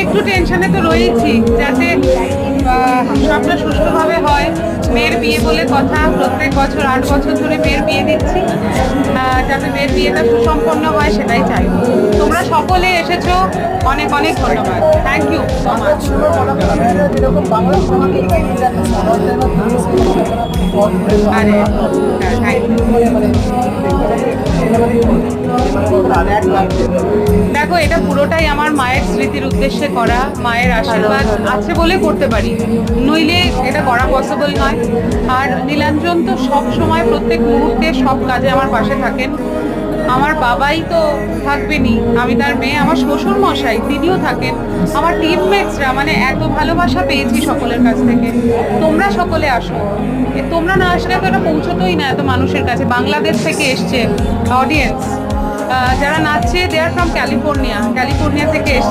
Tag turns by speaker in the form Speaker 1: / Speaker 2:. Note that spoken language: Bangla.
Speaker 1: একটু টেনশনে তো রয়েছি, যাতে সবটা সুষ্ঠুভাবে হয়। মেয়ের বিয়ে বলে কথা, প্রত্যেক বছর 8 বছর ধরে মেয়ের বিয়ে দিচ্ছি, যাতে মেয়ের বিয়েটা সুসম্পন্ন হয় সেটাই চাই। তোমরা সকলে এসেছো, অনেক অনেক ধন্যবাদ। Thank you so much. আরে থ্যাংক ইউ। দেখো, এটা পুরোটাই আমার মায়ের স্মৃতির উদ্দেশ্যে করা, মায়ের আশীর্বাদ আছে বলে করতে পারি, নইলে এটা করা পসিবল নয়। আর নীলাঞ্জন তো সব সময় প্রত্যেক মুহূর্তে সব কাজে আমার পাশে থাকেন। আমার বাবাই তো থাকবেনই, আমি তার মেয়ে, আমার শ্বশুর মশাই তিনিও থাকেন, আমার টিমমেটসরা, মানে এত ভালোবাসা পেয়েছি সকলের কাছ থেকে। তোমরা সকলে আসো, তোমরা না আসলে তো এটা পৌঁছতোই না এত মানুষের কাছে। বাংলাদেশ থেকে এসছে অডিয়েন্স, যারা নাচছে, দে আর ফ্রম ক্যালিফোর্নিয়া থেকে এসছে।